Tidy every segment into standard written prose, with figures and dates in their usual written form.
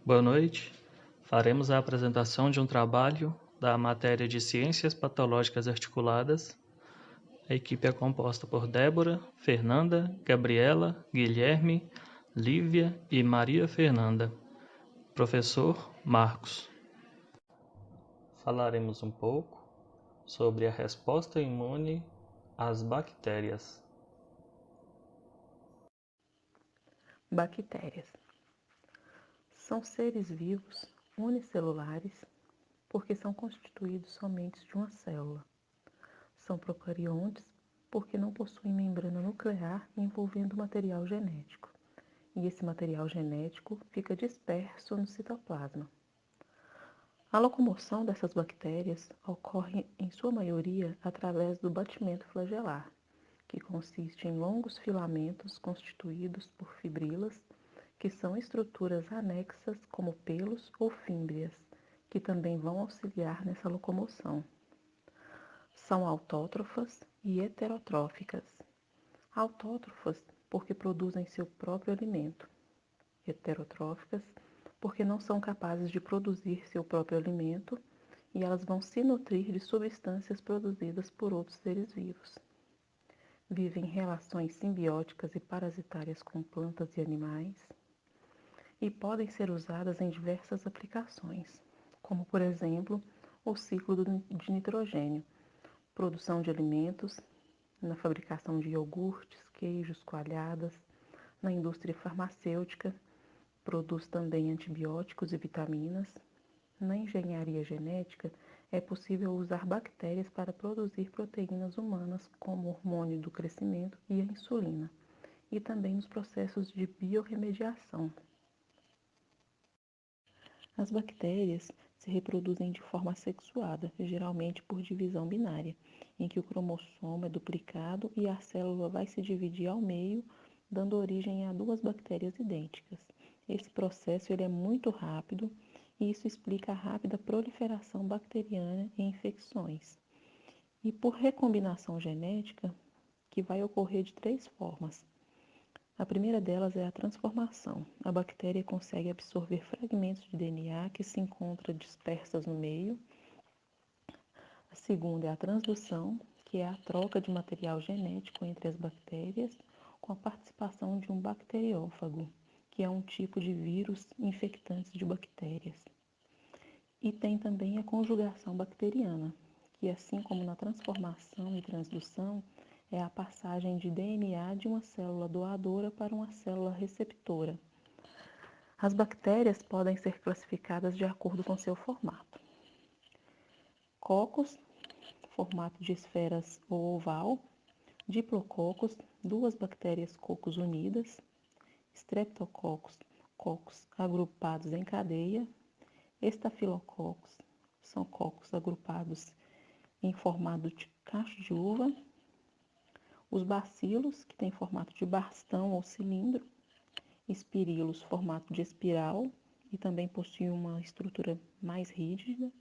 Boa noite. Faremos a apresentação de um trabalho da matéria de Ciências Patológicas Articuladas. A equipe é composta por Débora, Fernanda, Gabriela, Guilherme, Lívia e Maria Fernanda. Professor Marcos. Falaremos um pouco sobre a resposta imune às bactérias. Bactérias são seres vivos unicelulares porque são constituídos somente de uma célula. São procariontes porque não possuem membrana nuclear envolvendo material genético, e esse material genético fica disperso no citoplasma. A locomoção dessas bactérias ocorre, em sua maioria, através do batimento flagelar, que consiste em longos filamentos constituídos por fibrilas, que são estruturas anexas como pelos ou fímbrias, que também vão auxiliar nessa locomoção. São autótrofas e heterotróficas. Autótrofas porque produzem seu próprio alimento. Heterotróficas porque não são capazes de produzir seu próprio alimento e elas vão se nutrir de substâncias produzidas por outros seres vivos. Vivem em relações simbióticas e parasitárias com plantas e animais e podem ser usadas em diversas aplicações, como por exemplo o ciclo de nitrogênio, produção de alimentos, na fabricação de iogurtes, queijos, coalhadas, na indústria farmacêutica, produz também antibióticos e vitaminas. Na engenharia genética, é possível usar bactérias para produzir proteínas humanas, como o hormônio do crescimento e a insulina, e também nos processos de biorremediação. As bactérias se reproduzem de forma assexuada, geralmente por divisão binária, em que o cromossomo é duplicado e a célula vai se dividir ao meio, dando origem a duas bactérias idênticas. Esse processo ele é muito rápido e isso explica a rápida proliferação bacteriana em infecções. E por recombinação genética, que vai ocorrer de três formas. A primeira delas é a transformação. A bactéria consegue absorver fragmentos de DNA que se encontram dispersas no meio. A segunda é a transdução, que é a troca de material genético entre as bactérias com a participação de um bacteriófago, que é um tipo de vírus infectante de bactérias. E tem também a conjugação bacteriana, que assim como na transformação e transdução, é a passagem de DNA de uma célula doadora para uma célula receptora. As bactérias podem ser classificadas de acordo com seu formato. Cocos, formato de esferas ou oval. Diplococos, duas bactérias cocos unidas. Streptococcus, cocos agrupados em cadeia. Estafilococos, são cocos agrupados em formato de cacho de uva. Os bacilos, que têm formato de bastão ou cilindro. Espirilos, formato de espiral e também possuem uma estrutura mais rígida.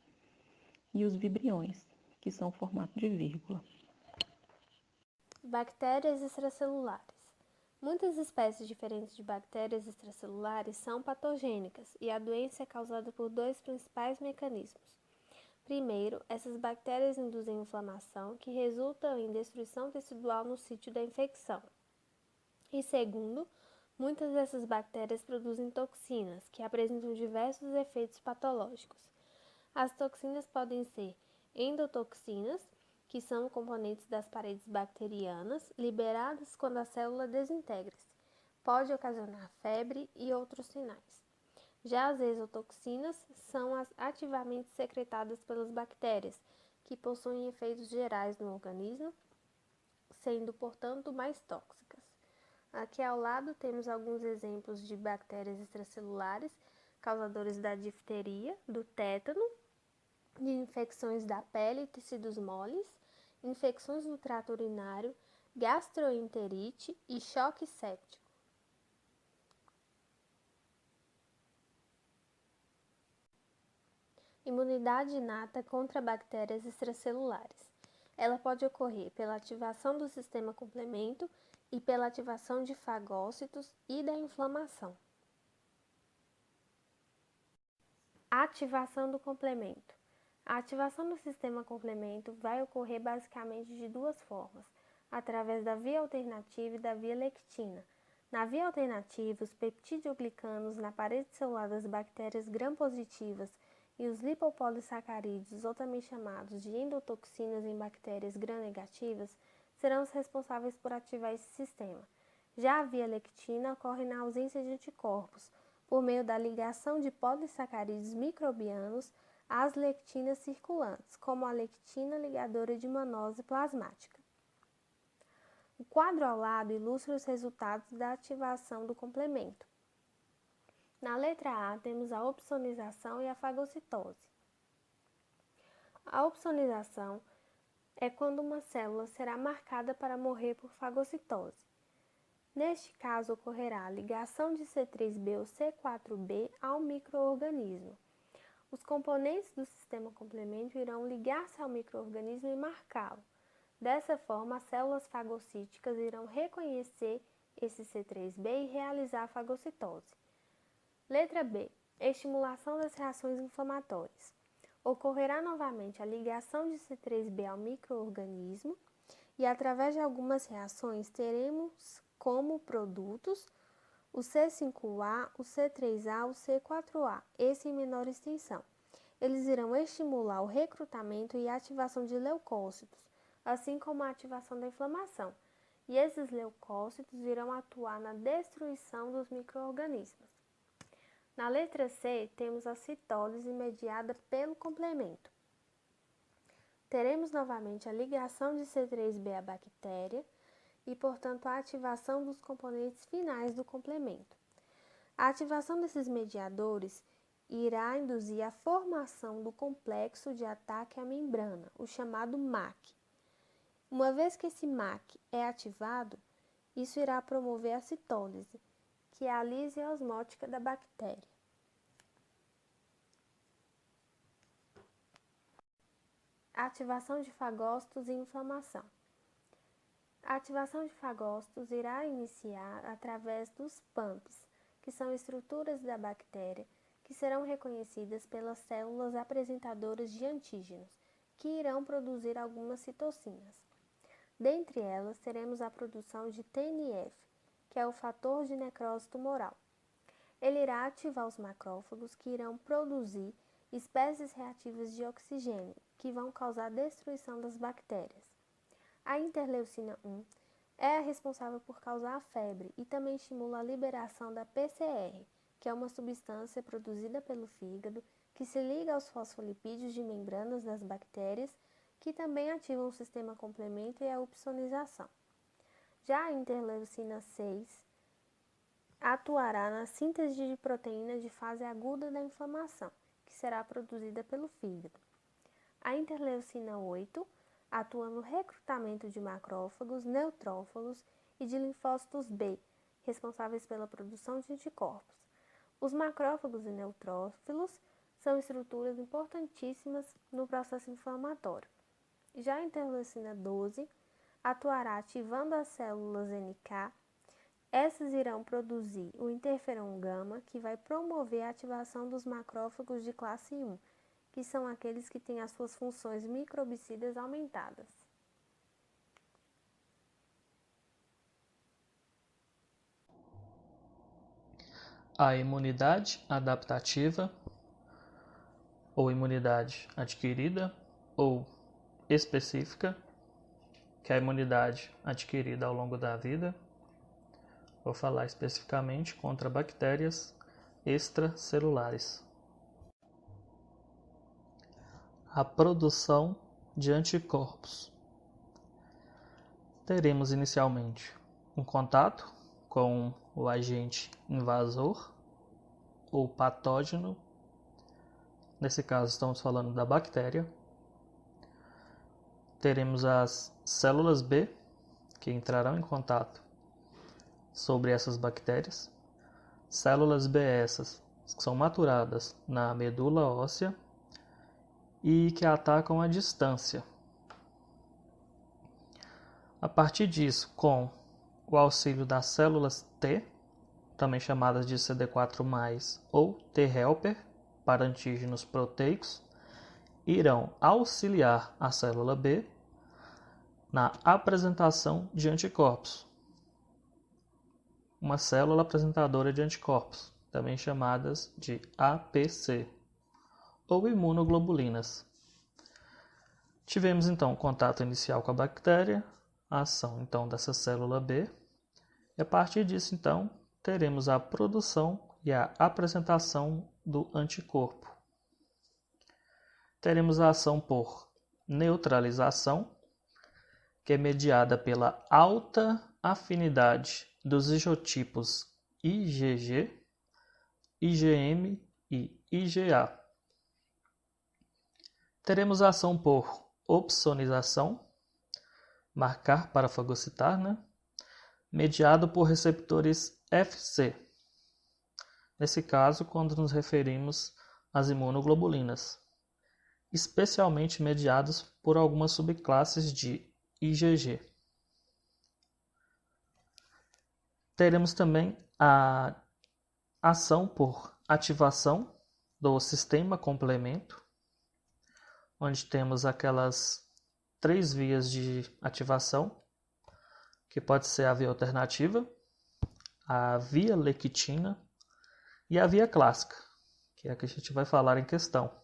E os vibriões, que são formato de vírgula. Bactérias extracelulares. Muitas espécies diferentes de bactérias extracelulares são patogênicas e a doença é causada por dois principais mecanismos. Primeiro, essas bactérias induzem inflamação, que resulta em destruição tecidual no sítio da infecção. E segundo, muitas dessas bactérias produzem toxinas, que apresentam diversos efeitos patológicos. As toxinas podem ser endotoxinas, que são componentes das paredes bacterianas, liberadas quando a célula desintegra-se. Pode ocasionar febre e outros sinais. Já as exotoxinas são as ativamente secretadas pelas bactérias, que possuem efeitos gerais no organismo, sendo, portanto, mais tóxicas. Aqui ao lado temos alguns exemplos de bactérias extracelulares, causadores da difteria, do tétano, de infecções da pele e tecidos moles, infecções do trato urinário, gastroenterite e choque séptico. Imunidade inata contra bactérias extracelulares. Ela pode ocorrer pela ativação do sistema complemento e pela ativação de fagócitos e da inflamação. Ativação do complemento. A ativação do sistema complemento vai ocorrer basicamente de duas formas, através da via alternativa e da via lectina. Na via alternativa, os peptidoglicanos na parede celular das bactérias gram-positivas e os lipopolissacarídeos, ou também chamados de endotoxinas em bactérias gram-negativas, serão os responsáveis por ativar esse sistema. Já a via lectina ocorre na ausência de anticorpos, por meio da ligação de polissacarídeos microbianos às lectinas circulantes, como a lectina ligadora de manose plasmática. O quadro ao lado ilustra os resultados da ativação do complemento. Na letra A, temos a opsonização e a fagocitose. A opsonização é quando uma célula será marcada para morrer por fagocitose. Neste caso, ocorrerá a ligação de C3b ou C4b ao microorganismo. Os componentes do sistema complemento irão ligar-se ao microorganismo e marcá-lo. Dessa forma, as células fagocíticas irão reconhecer esse C3b e realizar a fagocitose. Letra B. Estimulação das reações inflamatórias. Ocorrerá novamente a ligação de C3b ao microorganismo e, através de algumas reações, teremos como produtos o C5A, o C3A, o C4A, esse em menor extensão. Eles irão estimular o recrutamento e a ativação de leucócitos, assim como a ativação da inflamação, e esses leucócitos irão atuar na destruição dos micro-organismos. Na letra C, temos a citólise mediada pelo complemento. Teremos novamente a ligação de C3b à bactéria e, portanto, a ativação dos componentes finais do complemento. A ativação desses mediadores irá induzir a formação do complexo de ataque à membrana, o chamado MAC. Uma vez que esse MAC é ativado, isso irá promover a citólise, que é a lise osmótica da bactéria. Ativação de fagócitos e inflamação. A ativação de fagócitos irá iniciar através dos PAMPs, que são estruturas da bactéria que serão reconhecidas pelas células apresentadoras de antígenos, que irão produzir algumas citocinas. Dentre elas, teremos a produção de TNF, que é o fator de necrose tumoral. Ele irá ativar os macrófagos, que irão produzir espécies reativas de oxigênio, que vão causar destruição das bactérias. A interleucina 1 é a responsável por causar a febre e também estimula a liberação da PCR, que é uma substância produzida pelo fígado que se liga aos fosfolipídios de membranas das bactérias, que também ativam o sistema complemento e a opsonização. Já a interleucina 6 atuará na síntese de proteína de fase aguda da inflamação, que será produzida pelo fígado. A interleucina 8 atua no recrutamento de macrófagos, neutrófilos e de linfócitos B, responsáveis pela produção de anticorpos. Os macrófagos e neutrófilos são estruturas importantíssimas no processo inflamatório. Já a interleucina 12 atuará ativando as células NK. Essas irão produzir o interferon gama, que vai promover a ativação dos macrófagos de classe 1, que são aqueles que têm as suas funções microbicidas aumentadas. A imunidade adaptativa, ou imunidade adquirida, ou específica, que é a imunidade adquirida ao longo da vida. Vou falar especificamente contra bactérias extracelulares. A produção de anticorpos. Teremos inicialmente um contato com o agente invasor ou patógeno. Nesse caso, estamos falando da bactéria. Teremos as células B, que entrarão em contato sobre essas bactérias. Células B essas que são maturadas na medula óssea e que atacam à distância. A partir disso, com o auxílio das células T, também chamadas de CD4+, ou T helper, para antígenos proteicos irão auxiliar a célula B na apresentação de anticorpos. Uma célula apresentadora de anticorpos, também chamadas de APC, ou imunoglobulinas. Tivemos então o contato inicial com a bactéria, a ação então dessa célula B, e a partir disso então teremos a produção e a apresentação do anticorpo. Teremos a ação por neutralização, que é mediada pela alta afinidade dos isotipos IgG, IgM e IgA. Teremos a ação por opsonização, marcar para fagocitar, mediado por receptores Fc. Nesse caso, quando nos referimos às imunoglobulinas, especialmente mediados por algumas subclasses de IgG. Teremos também a ação por ativação do sistema complemento, onde temos aquelas 3 vias de ativação, que pode ser a via alternativa, a via lectina e a via clássica, que é a que a gente vai falar em questão,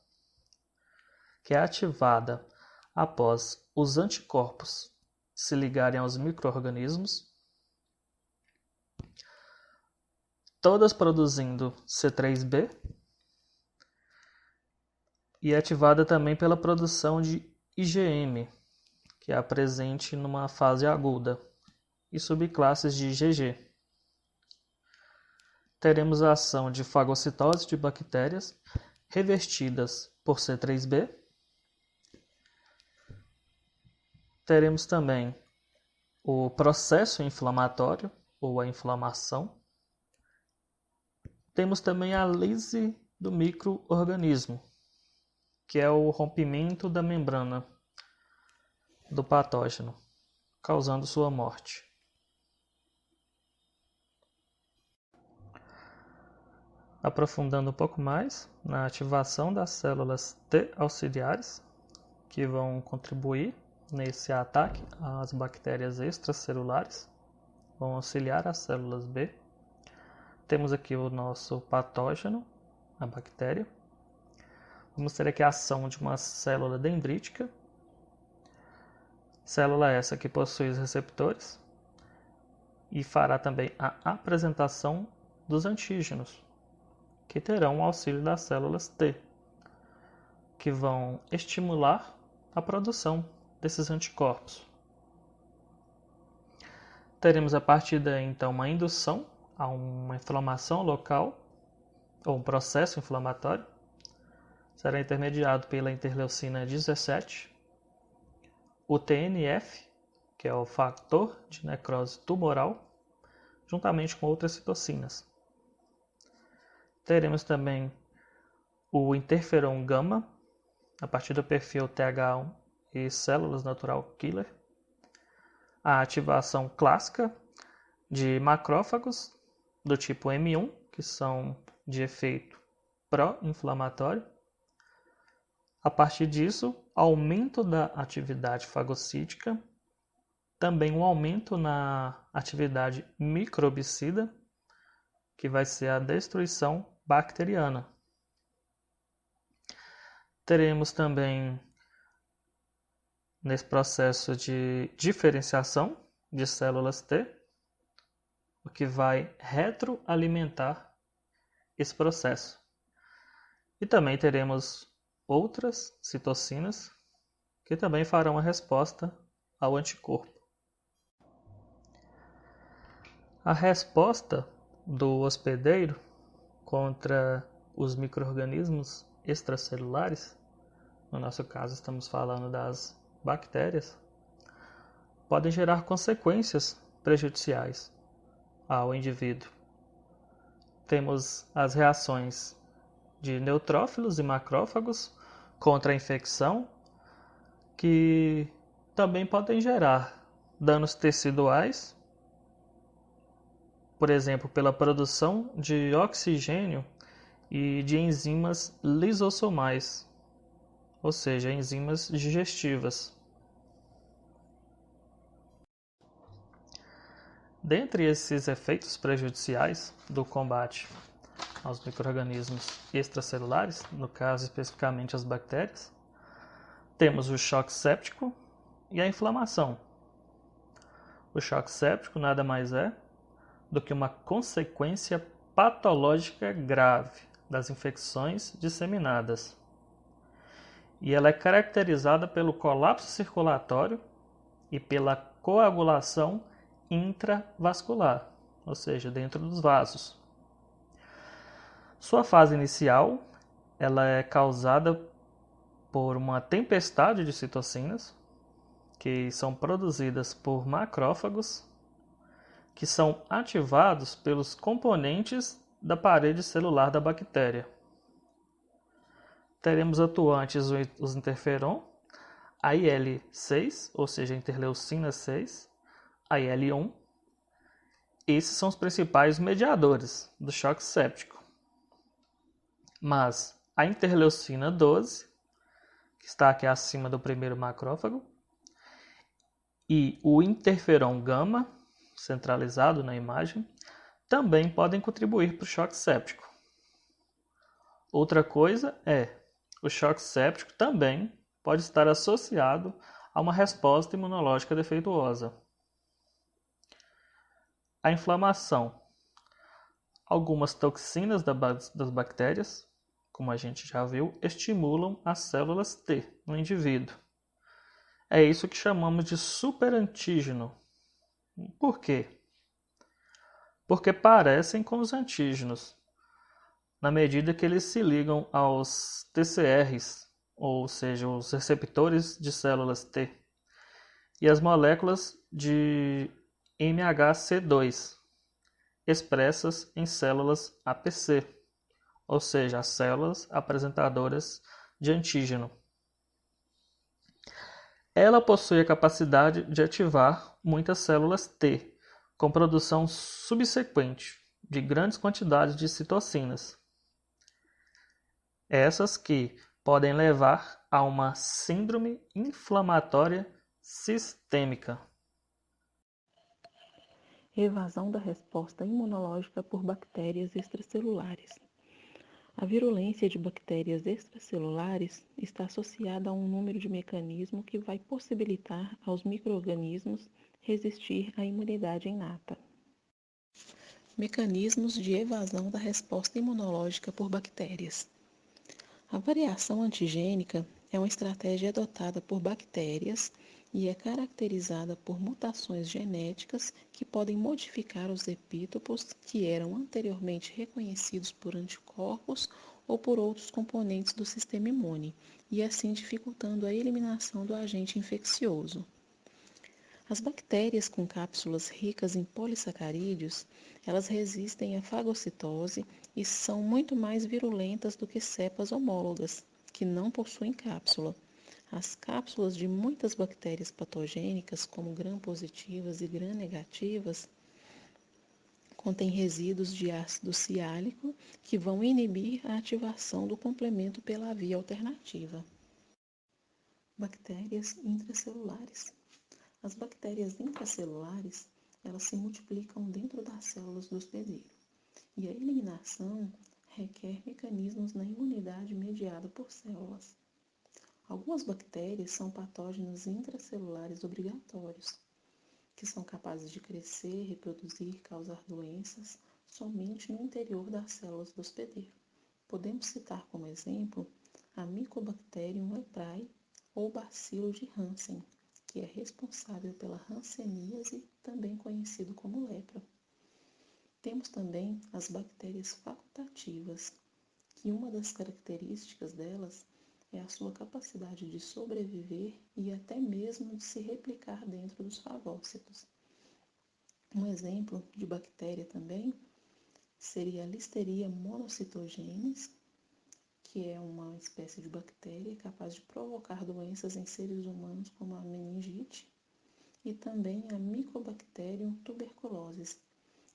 que é ativada após os anticorpos se ligarem aos micro-organismos, todas produzindo C3b, e ativada também pela produção de IgM, que é presente numa fase aguda, e subclasses de IgG. Teremos a ação de fagocitose de bactérias revestidas por C3b. Teremos também o processo inflamatório, ou a inflamação. Temos também a lise do micro-organismo, que é o rompimento da membrana do patógeno, causando sua morte. Aprofundando um pouco mais na ativação das células T auxiliares, que vão contribuir nesse ataque às bactérias extracelulares, vão auxiliar as células B. Temos aqui o nosso patógeno, a bactéria. Vamos ter aqui a ação de uma célula dendrítica, célula essa que possui os receptores, e fará também a apresentação dos antígenos, que terão o auxílio das células T, que vão estimular a produção desses anticorpos. Teremos a partir daí então uma indução a uma inflamação local, ou um processo inflamatório. Será intermediado pela interleucina 17, o TNF, que é o fator de necrose tumoral, juntamente com outras citocinas. Teremos também o interferon gama, a partir do perfil TH1 e células natural killer, a ativação clássica de macrófagos do tipo M1, que são de efeito pró-inflamatório. A partir disso, aumento da atividade fagocítica, também um aumento na atividade microbicida, que vai ser a destruição bacteriana. Teremos também, nesse processo de diferenciação de células T, o que vai retroalimentar esse processo. E também teremos outras citocinas que também farão a resposta ao anticorpo. A resposta do hospedeiro contra os micro-organismos extracelulares, no nosso caso estamos falando das bactérias, podem gerar consequências prejudiciais ao indivíduo. Temos as reações de neutrófilos e macrófagos contra a infecção, que também podem gerar danos teciduais, por exemplo, pela produção de oxigênio e de enzimas lisossomais, ou seja, enzimas digestivas. Dentre esses efeitos prejudiciais do combate aos micro-organismos extracelulares, no caso especificamente as bactérias, temos o choque séptico e a inflamação. O choque séptico nada mais é do que uma consequência patológica grave das infecções disseminadas. E ela é caracterizada pelo colapso circulatório e pela coagulação intravascular, ou seja, dentro dos vasos. Sua fase inicial, ela é causada por uma tempestade de citocinas, que são produzidas por macrófagos, que são ativados pelos componentes da parede celular da bactéria. Teremos atuantes os interferon, a IL-6, ou seja, a interleucina 6, a IL-1. Esses são os principais mediadores do choque séptico. Mas a interleucina 12, que está aqui acima do primeiro macrófago, e o interferon gama, centralizado na imagem, também podem contribuir para o choque séptico. Outra coisa é, o choque séptico também pode estar associado a uma resposta imunológica defeituosa. A inflamação. Algumas toxinas das bactérias, como a gente já viu, estimulam as células T no indivíduo. É isso que chamamos de superantígeno. Por quê? Porque parecem com os antígenos, na medida que eles se ligam aos TCRs, ou seja, os receptores de células T, e as moléculas de MHC2, expressas em células APC, ou seja, as células apresentadoras de antígeno. Ela possui a capacidade de ativar muitas células T, com produção subsequente de grandes quantidades de citocinas. Essas que podem levar a uma síndrome inflamatória sistêmica. Evasão da resposta imunológica por bactérias extracelulares. A virulência de bactérias extracelulares está associada a um número de mecanismos que vai possibilitar aos micro-organismos resistir à imunidade inata. Mecanismos de evasão da resposta imunológica por bactérias. A variação antigênica é uma estratégia adotada por bactérias e é caracterizada por mutações genéticas que podem modificar os epítopos que eram anteriormente reconhecidos por anticorpos ou por outros componentes do sistema imune, e assim dificultando a eliminação do agente infeccioso. As bactérias com cápsulas ricas em polissacarídeos, elas resistem à fagocitose e são muito mais virulentas do que cepas homólogas, que não possuem cápsula. As cápsulas de muitas bactérias patogênicas, como gram-positivas e gram-negativas, contêm resíduos de ácido siálico que vão inibir a ativação do complemento pela via alternativa. Bactérias intracelulares. As bactérias intracelulares, elas se multiplicam dentro das células do hospedeiro, e a eliminação requer mecanismos na imunidade mediada por células. Algumas bactérias são patógenos intracelulares obrigatórios, que são capazes de crescer, reproduzir e causar doenças somente no interior das células do hospedeiro. Podemos citar como exemplo a Mycobacterium leprae ou bacilo de Hansen, que é responsável pela hanseníase, também conhecido como lepra. Temos também as bactérias facultativas, que uma das características delas é a sua capacidade de sobreviver e até mesmo de se replicar dentro dos fagócitos. Um exemplo de bactéria também seria a Listeria monocytogenes, que é uma espécie de bactéria capaz de provocar doenças em seres humanos como a meningite, e também a Mycobacterium tuberculosis,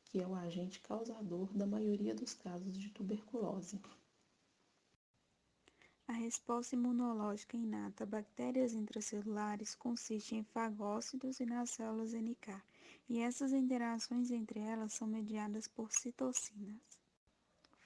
que é o agente causador da maioria dos casos de tuberculose. A resposta imunológica inata a bactérias intracelulares consiste em fagócitos e nas células NK, e essas interações entre elas são mediadas por citocinas.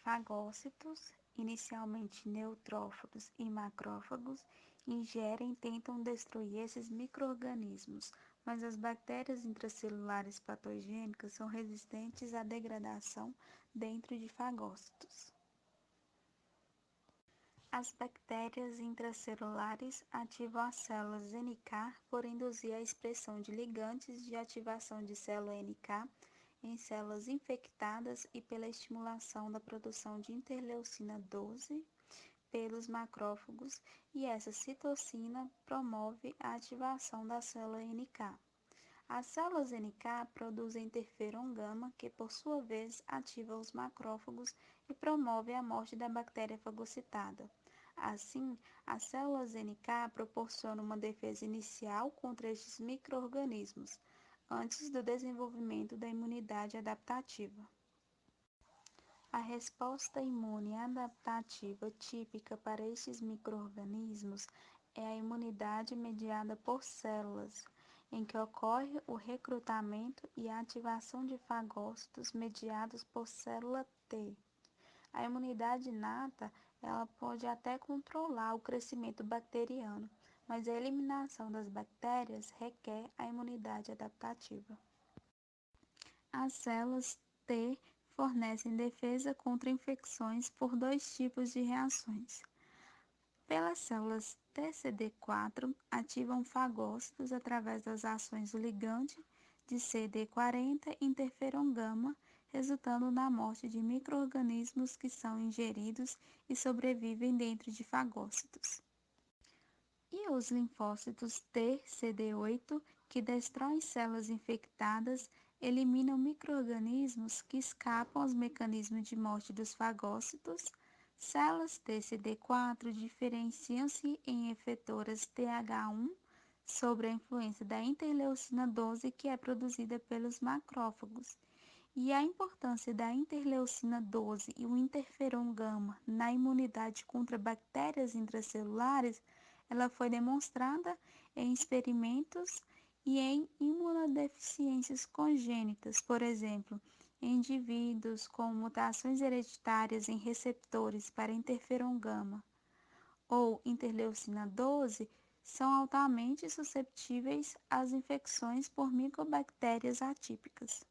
Fagócitos, inicialmente neutrófagos e macrófagos, ingerem e tentam destruir esses micro-organismos, mas as bactérias intracelulares patogênicas são resistentes à degradação dentro de fagócitos. As bactérias intracelulares ativam as células NK por induzir a expressão de ligantes de ativação de célula NK em células infectadas e pela estimulação da produção de interleucina 12 pelos macrófagos, e essa citocina promove a ativação da célula NK. As células NK produzem interferon gama, que por sua vez ativa os macrófagos e promove a morte da bactéria fagocitada. Assim, as células NK proporcionam uma defesa inicial contra estes micro-organismos, antes do desenvolvimento da imunidade adaptativa. A resposta imune adaptativa típica para estes micro-organismos é a imunidade mediada por células, em que ocorre o recrutamento e a ativação de fagócitos mediados por célula T. A imunidade inata, ela pode até controlar o crescimento bacteriano, mas a eliminação das bactérias requer a imunidade adaptativa. As células T fornecem defesa contra infecções por dois tipos de reações. Pelas células TCD4, ativam fagócitos através das ações do ligante de CD40 e interferon gama, resultando na morte de micro-organismos que são ingeridos e sobrevivem dentro de fagócitos. E os linfócitos T, CD8, que destroem células infectadas, eliminam micro-organismos que escapam aos mecanismos de morte dos fagócitos. Células T, CD4 diferenciam-se em efetoras TH1 sobre a influência da interleucina 12, que é produzida pelos macrófagos. E a importância da interleucina 12 e o interferon gama na imunidade contra bactérias intracelulares, ela foi demonstrada em experimentos e em imunodeficiências congênitas, por exemplo, em indivíduos com mutações hereditárias em receptores para interferon gama ou interleucina 12, são altamente susceptíveis às infecções por micobactérias atípicas.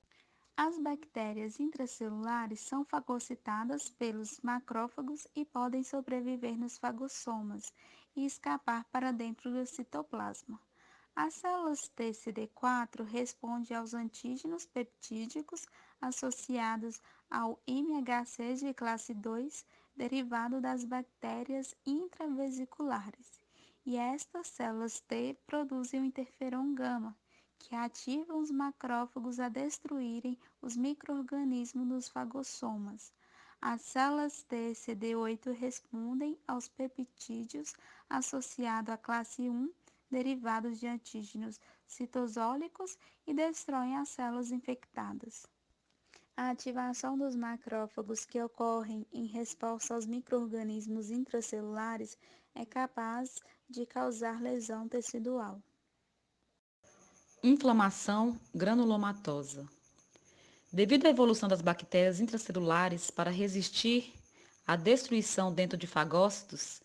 As bactérias intracelulares são fagocitadas pelos macrófagos e podem sobreviver nos fagossomas e escapar para dentro do citoplasma. As células TCD4 respondem aos antígenos peptídicos associados ao MHC de classe 2, derivado das bactérias intravesiculares. E estas células T produzem o interferon gama, que ativam os macrófagos a destruírem os micro-organismos nos fagossomas. As células T CD8 respondem aos peptídeos associados à classe 1, derivados de antígenos citosólicos, e destroem as células infectadas. A ativação dos macrófagos, que ocorrem em resposta aos micro-organismos intracelulares, é capaz de causar lesão tecidual. Inflamação granulomatosa. Devido à evolução das bactérias intracelulares para resistir à destruição dentro de fagócitos,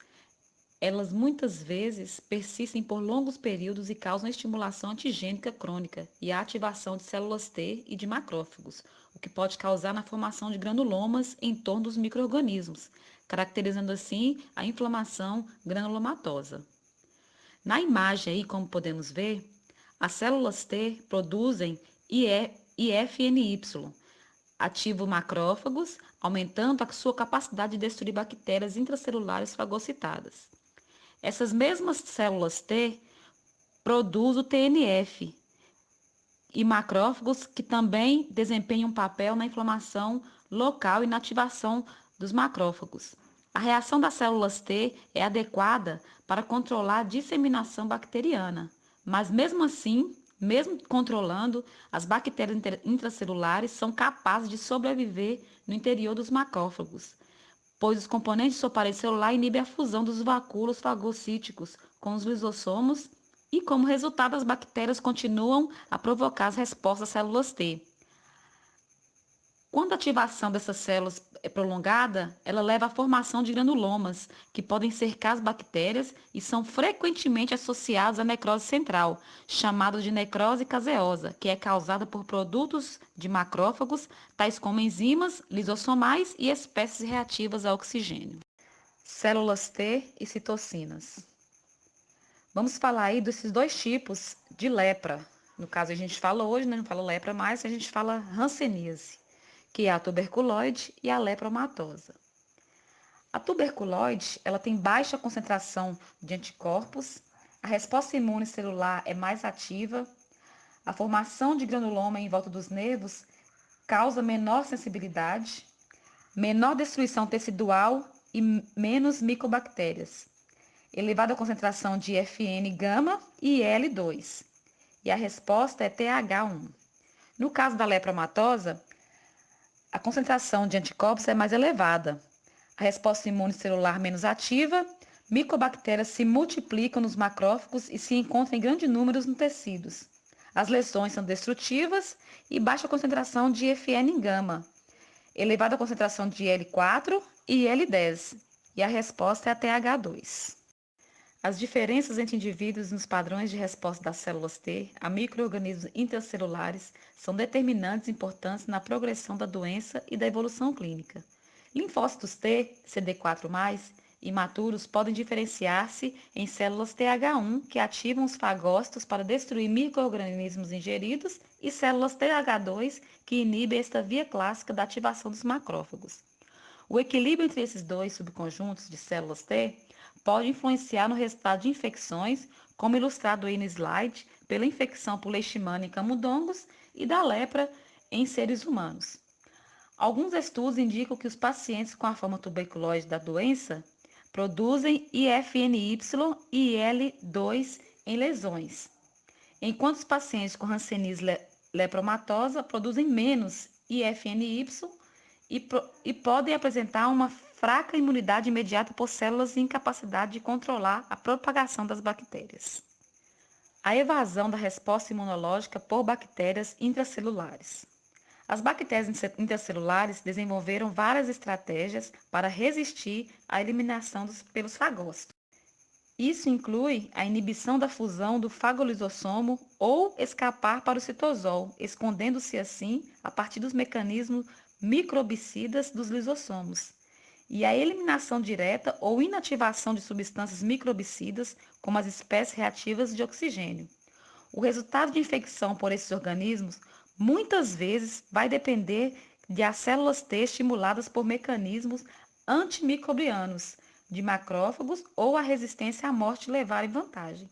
elas muitas vezes persistem por longos períodos e causam estimulação antigênica crônica e a ativação de células T e de macrófagos, o que pode causar na formação de granulomas em torno dos micro-organismos, caracterizando assim a inflamação granulomatosa. Na imagem aí, como podemos ver, as células T produzem IFNY, ativam macrófagos, aumentando a sua capacidade de destruir bactérias intracelulares fagocitadas. Essas mesmas células T produzem o TNF e macrófagos, que também desempenham um papel na inflamação local e na ativação dos macrófagos. A reação das células T é adequada para controlar a disseminação bacteriana, mas mesmo assim, mesmo controlando, as bactérias intracelulares são capazes de sobreviver no interior dos macrófagos, pois os componentes de sua parede celular inibem a fusão dos vacúolos fagocíticos com os lisossomos e, como resultado, as bactérias continuam a provocar as respostas às células T. Quando a ativação dessas células é prolongada, ela leva à formação de granulomas, que podem cercar as bactérias e são frequentemente associados à necrose central, chamada de necrose caseosa, que é causada por produtos de macrófagos, tais como enzimas, lisossomais e espécies reativas ao oxigênio. Células T e citocinas. Vamos falar aí desses dois tipos de lepra. No caso, a gente fala hoje, não fala lepra mais, a gente fala hanseníase, que é a tuberculoide e a lepromatosa. A tuberculoide, ela tem baixa concentração de anticorpos, a resposta imune celular é mais ativa, a formação de granuloma em volta dos nervos causa menor sensibilidade, menor destruição tecidual e menos micobactérias, elevada concentração de FN gama e L2, e a resposta é TH1. No caso da lepromatosa, a concentração de anticorpos é mais elevada, a resposta imune celular menos ativa, micobactérias se multiplicam nos macrófagos e se encontram em grandes números nos tecidos. As lesões são destrutivas e baixa concentração de FN gama, elevada concentração de L4 e L10, e a resposta é a TH2. As diferenças entre indivíduos nos padrões de resposta das células T a micro-organismos intracelulares são determinantes importantes na progressão da doença e da evolução clínica. Linfócitos T, CD4+, imaturos podem diferenciar-se em células TH1, que ativam os fagócitos para destruir micro-organismos ingeridos, e células TH2, que inibem esta via clássica da ativação dos macrófagos. O equilíbrio entre esses dois subconjuntos de células T pode influenciar no resultado de infecções, como ilustrado aí no slide, pela infecção por leishmania em camundongos e da lepra em seres humanos. Alguns estudos indicam que os pacientes com a forma tuberculose da doença produzem IFNY e IL2 em lesões, enquanto os pacientes com hanseníase lepromatosa produzem menos IFNY e podem apresentar uma fraca imunidade imediata por células e incapacidade de controlar a propagação das bactérias. A evasão da resposta imunológica por bactérias intracelulares. As bactérias intracelulares desenvolveram várias estratégias para resistir à eliminação pelos fagócitos. Isso inclui a inibição da fusão do fagolisossomo ou escapar para o citosol, escondendo-se assim a partir dos mecanismos microbicidas dos lisossomos, e a eliminação direta ou inativação de substâncias microbicidas, como as espécies reativas de oxigênio. O resultado de infecção por esses organismos muitas vezes vai depender de as células T estimuladas por mecanismos antimicrobianos de macrófagos ou a resistência à morte levarem vantagem.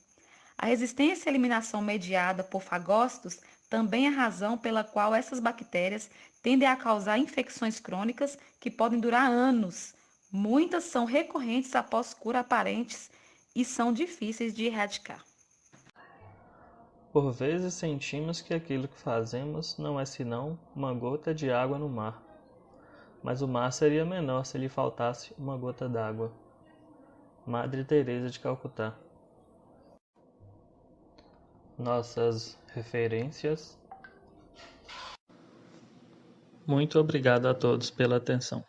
A resistência à eliminação mediada por fagócitos também é a razão pela qual essas bactérias tendem a causar infecções crônicas que podem durar anos. Muitas são recorrentes após cura aparentes e são difíceis de erradicar. Por vezes sentimos que aquilo que fazemos não é senão uma gota de água no mar, mas o mar seria menor se lhe faltasse uma gota d'água. Madre Teresa de Calcutá. Nossas referências. Muito obrigado a todos pela atenção.